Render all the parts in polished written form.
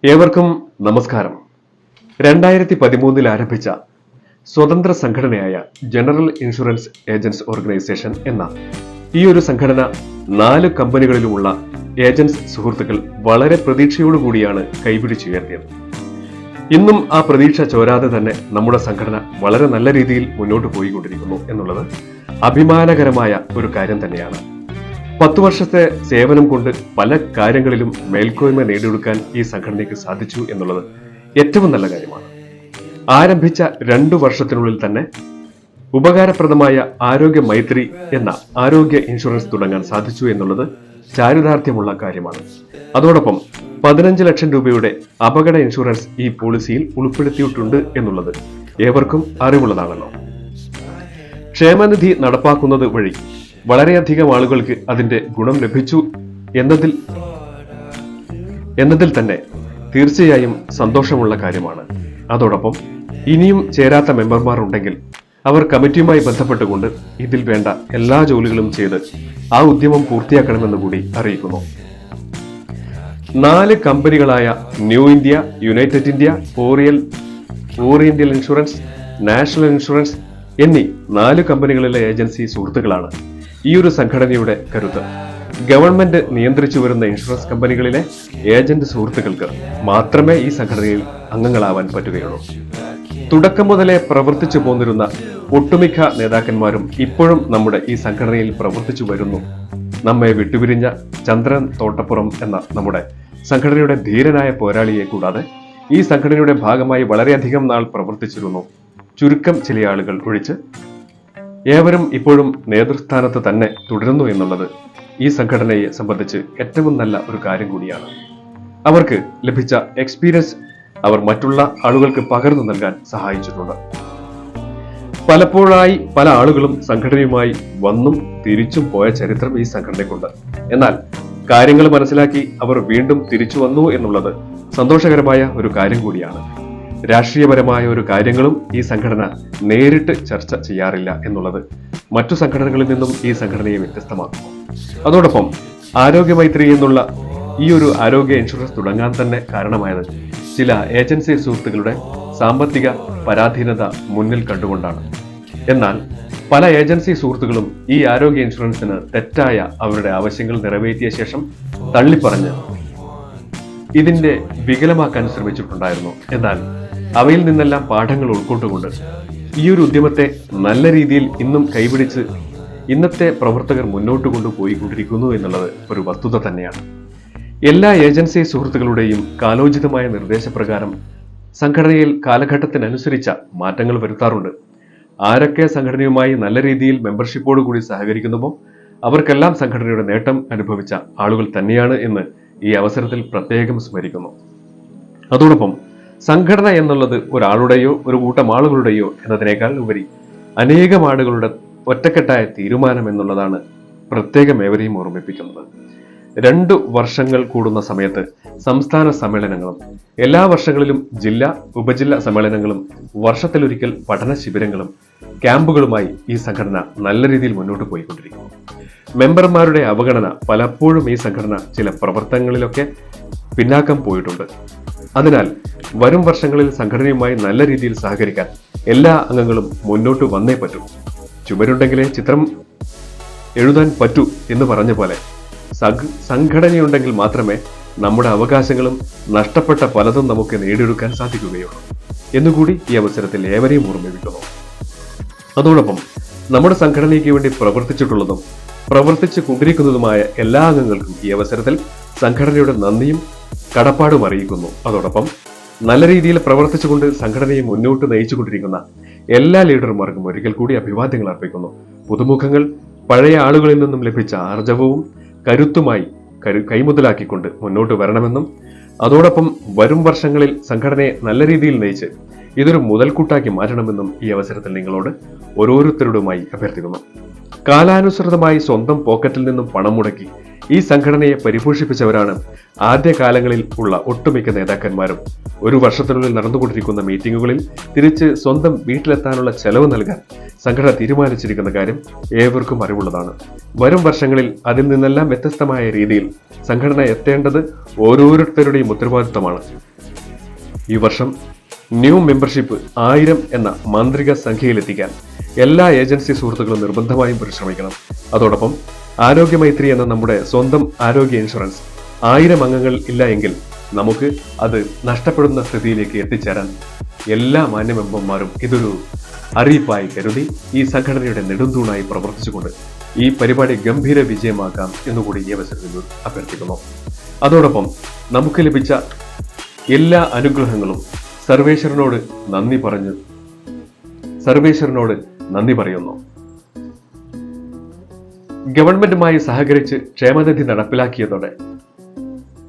ഏവർക്കും നമസ്കാരം. 2013 ആരംഭിച്ച സ്വതന്ത്ര സംഘടനയായ ജനറൽ ഇൻഷുറൻസ് ഏജന്റ്സ് ഓർഗനൈസേഷൻ എന്ന ഈ ഒരു സംഘടന 4 കമ്പനികളിലുമുള്ള ഏജന്റ്സ് സുഹൃത്തുക്കൾ വളരെ പ്രതീക്ഷയോടുകൂടിയാണ് കൈപിടിച്ചുയർത്തിയത്. ഇന്നും ആ പ്രതീക്ഷ ചോരാതെ തന്നെ നമ്മുടെ സംഘടന വളരെ നല്ല രീതിയിൽ മുന്നോട്ട് പോയിക്കൊണ്ടിരിക്കുന്നു എന്നുള്ളത് അഭിമാനകരമായ ഒരു കാര്യം തന്നെയാണ്. 10 വർഷത്തെ സേവനം കൊണ്ട് പല കാര്യങ്ങളിലും മേൽക്കോയ്മ നേടിയെടുക്കാൻ ഈ സംഘടനയ്ക്ക് സാധിച്ചു എന്നുള്ളത് ഏറ്റവും നല്ല കാര്യമാണ്. ആരംഭിച്ച 2 വർഷത്തിനുള്ളിൽ തന്നെ ഉപകാരപ്രദമായ ആരോഗ്യ മൈത്രി എന്ന ആരോഗ്യ ഇൻഷുറൻസ് തുടങ്ങാൻ സാധിച്ചു എന്നുള്ളത് ചാരിതാർത്ഥ്യമുള്ള കാര്യമാണ്. അതോടൊപ്പം 15 ലക്ഷം രൂപയുടെ അപകട ഇൻഷുറൻസ് ഈ പോളിസിയിൽ ഉൾപ്പെടുത്തിയിട്ടുണ്ട് എന്നുള്ളത് ഏവർക്കും അറിവുള്ളതാണല്ലോ. ക്ഷേമനിധി നടപ്പാക്കുന്നത് വഴി വളരെയധികം ആളുകൾക്ക് അതിന്റെ ഗുണം ലഭിച്ചു എന്നതിൽ തന്നെ തീർച്ചയായും സന്തോഷമുള്ള കാര്യമാണ്. അതോടൊപ്പം ഇനിയും ചേരാത്ത മെമ്പർമാർ ഉണ്ടെങ്കിൽ അവർ കമ്മിറ്റിയുമായി ബന്ധപ്പെട്ടുകൊണ്ട് ഇതിൽ വേണ്ട എല്ലാ ജോലികളും ചെയ്ത് ആ ഉദ്യമം പൂർത്തിയാക്കണമെന്ന് കൂടി അറിയിക്കുന്നു. 4 കമ്പനികളായ new India, united India, oriental insurance, national insurance എന്നീ 4 കമ്പനികളിലെ ഏജൻസി സുഹൃത്തുക്കളാണ് ഈ ഒരു സംഘടനയുടെ കരുത്ത്. ഗവൺമെന്റ് നിയന്ത്രിച്ചു വരുന്ന ഇൻഷുറൻസ് കമ്പനികളിലെ ഏജന്റ് സുഹൃത്തുക്കൾക്ക് മാത്രമേ ഈ സംഘടനയിൽ അംഗങ്ങളാവാൻ പറ്റുകയുള്ളൂ. തുടക്കം മുതലേ പ്രവർത്തിച്ചു പോന്നിരുന്ന ഒട്ടുമിക്ക നേതാക്കന്മാരും ഇപ്പോഴും നമ്മുടെ ഈ സംഘടനയിൽ പ്രവർത്തിച്ചു വരുന്നു. നമ്മെ വിട്ടുപിരിഞ്ഞ ചന്ദ്രൻ തോട്ടപ്പുറം എന്ന നമ്മുടെ സംഘടനയുടെ ധീരനായ പോരാളിയെ കൂടാതെ ഈ സംഘടനയുടെ ഭാഗമായി വളരെയധികം നാൾ പ്രവർത്തിച്ചിരുന്നു ചുരുക്കം ചില ആളുകൾ ഒഴിച്ച് ഏവരും ഇപ്പോഴും നേതൃസ്ഥാനത്ത് തന്നെ തുടരുന്നു എന്നുള്ളത് ഈ സംഘടനയെ സംബന്ധിച്ച് ഏറ്റവും നല്ല ഒരു കാര്യം കൂടിയാണ്. അവർക്ക് ലഭിച്ച എക്സ്പീരിയൻസ് അവർ മറ്റുള്ള ആളുകൾക്ക് പകർന്നു നൽകാൻ സഹായിച്ചിട്ടുണ്ട്. പലപ്പോഴായി പല ആളുകളും സംഘടനയുമായി വന്നും തിരിച്ചും പോയ ചരിത്രം ഈ സംഘടനയ്ക്കുണ്ട്. എന്നാൽ കാര്യങ്ങൾ മനസ്സിലാക്കി അവർ വീണ്ടും തിരിച്ചു വന്നു എന്നുള്ളത് സന്തോഷകരമായ ഒരു കാര്യം കൂടിയാണ്. രാഷ്ട്രീയപരമായ ഒരു കാര്യങ്ങളും ഈ സംഘടന നേരിട്ട് ചർച്ച ചെയ്യാറില്ല എന്നുള്ളത് മറ്റു സംഘടനകളിൽ നിന്നും ഈ സംഘടനയെ വ്യത്യസ്തമാക്കുന്നു. അതോടൊപ്പം ആരോഗ്യമൈത്രി എന്നുള്ള ഈ ഒരു ആരോഗ്യ ഇൻഷുറൻസ് തുടങ്ങാൻ തന്നെ കാരണമായത് ചില ഏജൻസി സുഹൃത്തുക്കളുടെ സാമ്പത്തിക പരാധീനത മുന്നിൽ കണ്ടുകൊണ്ടാണ്. എന്നാൽ പല ഏജൻസി സുഹൃത്തുക്കളും ഈ ആരോഗ്യ ഇൻഷുറൻസിന് തെറ്റായ അവരുടെ ആവശ്യങ്ങൾ നിറവേറ്റിയ ശേഷം തള്ളിപ്പറഞ്ഞ് ഇതിന്റെ വികലമാക്കാൻ ശ്രമിച്ചിട്ടുണ്ടായിരുന്നു. എന്നാൽ അവയിൽ നിന്നെല്ലാം പാഠങ്ങൾ ഉൾക്കൊണ്ടുകൊണ്ട് ഈ ഒരു ഉദ്യമത്തെ നല്ല രീതിയിൽ ഇന്നും കൈപിടിച്ച് ഇന്നത്തെ പ്രവർത്തകർ മുന്നോട്ട് കൊണ്ടുപോയിക്കൊണ്ടിരിക്കുന്നു എന്നുള്ളത് ഒരു വസ്തുത തന്നെയാണ്. എല്ലാ ഏജൻസി സുഹൃത്തുക്കളുടെയും കാലോചിതമായ നിർദ്ദേശപ്രകാരം സംഘടനയിൽ കാലഘട്ടത്തിനനുസരിച്ച മാറ്റങ്ങൾ വരുത്താറുണ്ട്. ആരൊക്കെ സംഘടനയുമായി നല്ല രീതിയിൽ മെമ്പർഷിപ്പോടുകൂടി സഹകരിക്കുന്നുവോ അവർക്കെല്ലാം സംഘടനയുടെ നേട്ടം അനുഭവിച്ച ആളുകൾ തന്നെയാണ് എന്ന് ഈ അവസരത്തിൽ പ്രത്യേകം സ്മരിക്കുന്നു. അതോടൊപ്പം സംഘടന എന്നുള്ളത് ഒരാളുടെയോ ഒരു കൂട്ടം ആളുകളുടെയോ എന്നതിനേക്കാൾ ഉപരി അനേകം ആളുകളുടെ ഒറ്റക്കെട്ടായ തീരുമാനം എന്നുള്ളതാണ് പ്രത്യേകം ഏവരെയും ഓർമ്മിപ്പിക്കുന്നത്. 2 വർഷങ്ങൾ കൂടുന്ന സമയത്ത് സംസ്ഥാന സമ്മേളനങ്ങളും എല്ലാ വർഷങ്ങളിലും ജില്ലാ ഉപജില്ലാ സമ്മേളനങ്ങളും വർഷത്തിലൊരിക്കൽ പഠന ശിബിരങ്ങളും ക്യാമ്പുകളുമായി ഈ സംഘടന നല്ല രീതിയിൽ മുന്നോട്ട് പോയിക്കൊണ്ടിരിക്കുന്നു. മെമ്പർമാരുടെ അവഗണന പലപ്പോഴും ഈ സംഘടന ചില പ്രവർത്തനങ്ങളിലൊക്കെ പിന്നാക്കം പോയിട്ടുണ്ട്. അതിനാൽ വരും വർഷങ്ങളിൽ സംഘടനയുമായി നല്ല രീതിയിൽ സഹകരിക്കാൻ എല്ലാ അംഗങ്ങളും മുന്നോട്ട് വന്നേ പറ്റൂ. ചുമരുണ്ടെങ്കിലേ ചിത്രം എഴുതാൻ പറ്റൂ എന്ന് പറഞ്ഞ പോലെ സംഘടനയുണ്ടെങ്കിൽ മാത്രമേ നമ്മുടെ അവകാശങ്ങളും നഷ്ടപ്പെട്ട പലതും നമുക്ക് നേടിയെടുക്കാൻ സാധിക്കുകയുള്ളൂ എന്നുകൂടി ഈ അവസരത്തിൽ ഏവരെയും ഓർമ്മിപ്പിക്കുന്നു. അതോടൊപ്പം നമ്മുടെ സംഘടനയ്ക്ക് വേണ്ടി പ്രവർത്തിച്ചിട്ടുള്ളതും പ്രവർത്തിച്ചു കൊണ്ടിരിക്കുന്നതുമായ എല്ലാ അംഗങ്ങൾക്കും ഈ അവസരത്തിൽ സംഘടനയുടെ നന്ദിയും കടപ്പാടും അറിയിക്കുന്നു. അതോടൊപ്പം നല്ല രീതിയിൽ പ്രവർത്തിച്ചുകൊണ്ട് സംഘടനയെ മുന്നോട്ട് നയിച്ചുകൊണ്ടിരിക്കുന്ന എല്ലാ ലീഡർമാർക്കും ഒരിക്കൽ കൂടി അഭിവാദ്യങ്ങൾ അർപ്പിക്കുന്നു. പുതുമുഖങ്ങൾ പഴയ ആളുകളിൽ നിന്നും ലഭിച്ച ആർജവവും കരുത്തുമായി കൈമുതലാക്കിക്കൊണ്ട് മുന്നോട്ട് വരണമെന്നും അതോടൊപ്പം വരും വർഷങ്ങളിൽ സംഘടനയെ നല്ല രീതിയിൽ നയിച്ച് ഇതൊരു മുതൽക്കൂട്ടാക്കി മാറ്റണമെന്നും ഈ അവസരത്തിൽ നിങ്ങളോട് ഓരോരുത്തരോടുമായി അഭ്യർത്ഥിക്കുന്നു. കാലാനുസൃതമായി സ്വന്തം പോക്കറ്റിൽ നിന്നും പണം മുടക്കി ഈ സംഘടനയെ പരിപോഷിപ്പിച്ചവരാണ് ആദ്യകാലങ്ങളിൽ ഉള്ള ഒട്ടുമിക്ക നേതാക്കന്മാരും. ഒരു വർഷത്തിനുള്ളിൽ നടന്നുകൊണ്ടിരിക്കുന്ന മീറ്റിംഗുകളിൽ തിരിച്ച് സ്വന്തം വീട്ടിലെത്താനുള്ള ചെലവ് നൽകാൻ സംഘടന തീരുമാനിച്ചിരിക്കുന്ന കാര്യം ഏവർക്കും അറിവുള്ളതാണ്. വരും വർഷങ്ങളിൽ അതിൽ നിന്നെല്ലാം വ്യത്യസ്തമായ രീതിയിൽ സംഘടന എത്തേണ്ടത് ഓരോരുത്തരുടെയും ഉത്തരവാദിത്തമാണ്. ഈ വർഷം ന്യൂ മെമ്പർഷിപ്പ് 1000 എന്ന മാന്ത്രിക സംഖ്യയിലെത്തിക്കാൻ എല്ലാ ഏജൻസി സുഹൃത്തുക്കളും നിർബന്ധമായും പരിശ്രമിക്കണം. അതോടൊപ്പം ആരോഗ്യമൈത്രി എന്ന നമ്മുടെ സ്വന്തം ആരോഗ്യ ഇൻഷുറൻസ് 1000 അംഗങ്ങൾ ഇല്ല എങ്കിൽ നമുക്ക് അത് നഷ്ടപ്പെടുന്ന സ്ഥിതിയിലേക്ക് എത്തിച്ചേരാൻ എല്ലാ മാന്യ മെമ്പർമാരും ഇതൊരു അറിയിപ്പായി കരുതി ഈ സംഘടനയുടെ നെടുന്തൂണായി പ്രവർത്തിച്ചുകൊണ്ട് ഈ പരിപാടി ഗംഭീര വിജയമാക്കാം എന്നുകൂടി ഈ അവസരത്തിൽ അഭ്യർത്ഥിക്കുന്നു. അതോടൊപ്പം നമുക്ക് ലഭിച്ച എല്ലാ അനുഗ്രഹങ്ങളും സർവേശ്വരനോട് നന്ദി പറയുന്നു. ഗവൺമെന്റുമായി സഹകരിച്ച് ക്ഷേമനിധി നടപ്പിലാക്കിയതോടെ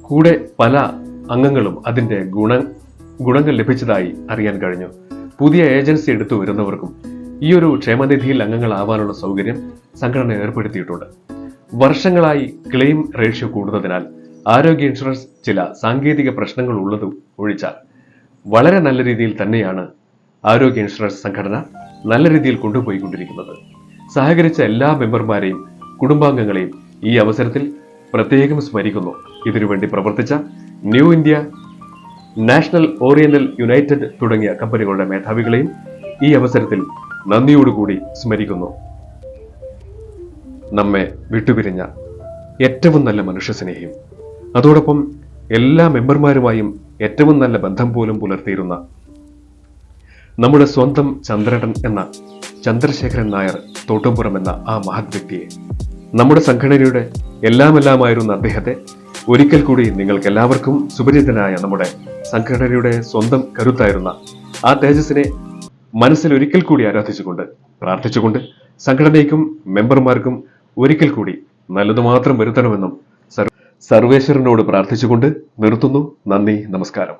കൂടെ പല അംഗങ്ങളും അതിന്റെ ഗുണങ്ങൾ ലഭിച്ചതായി അറിയാൻ കഴിഞ്ഞു. പുതിയ ഏജൻസി എടുത്തു വരുന്നവർക്കും ഈ ഒരു ക്ഷേമനിധിയിൽ അംഗങ്ങളാവാനുള്ള സൗകര്യം സംഘടന ഏർപ്പെടുത്തിയിട്ടുണ്ട്. വർഷങ്ങളായി ക്ലെയിം റേഷ്യോ കൂടുന്നതിനാൽ ആരോഗ്യ ഇൻഷുറൻസ് ചില സാങ്കേതിക പ്രശ്നങ്ങൾ ഉള്ളത് ഒഴിച്ചാൽ വളരെ നല്ല രീതിയിൽ തന്നെയാണ് ആരോഗ്യ ഇൻഷുറൻസ് സംഘടന നല്ല രീതിയിൽ കൊണ്ടുപോയിക്കൊണ്ടിരിക്കുന്നത്. സഹകരിച്ച എല്ലാ മെമ്പർമാരെയും കുടുംബാംഗങ്ങളെയും ഈ അവസരത്തിൽ പ്രത്യേകം സ്മരിക്കുന്നു. ഇതിനുവേണ്ടി പ്രവർത്തിച്ച new India, national oriental United തുടങ്ങിയ കമ്പനികളുടെ മേധാവികളെയും ഈ അവസരത്തിൽ നന്ദിയോടുകൂടി സ്മരിക്കുന്നു. നമ്മെ വിട്ടുപിരിഞ്ഞ ഏറ്റവും നല്ല മനുഷ്യസ്നേഹിയും അതോടൊപ്പം എല്ലാ മെമ്പർമാരുമായും ഏറ്റവും നല്ല ബന്ധം പോലും പുലർത്തിയിരുന്ന നമ്മുടെ സ്വന്തം ചന്ദ്രശേഖരൻ നായർ തോട്ടുംപുറം എന്ന ആ മഹത് വ്യക്തിയെ, നമ്മുടെ സംഘടനയുടെ എല്ലാമായിരുന്ന അദ്ദേഹത്തെ ഒരിക്കൽ കൂടി നിങ്ങൾക്ക് എല്ലാവർക്കും സുപരിചിതനായ നമ്മുടെ സംഘടനയുടെ സ്വന്തം കരുത്തായിരുന്ന ആ തേജസ്സിനെ മനസ്സിൽ ഒരിക്കൽ കൂടി ആരാധിച്ചുകൊണ്ട് പ്രാർത്ഥിച്ചുകൊണ്ട് സംഘടനയ്ക്കും മെമ്പർമാർക്കും ഒരിക്കൽ കൂടി നല്ലത് മാത്രം വരുത്തണമെന്നും സർവേശ്വരനോട് പ്രാർത്ഥിച്ചുകൊണ്ട് നിർത്തുന്നു. നന്ദി, നമസ്കാരം.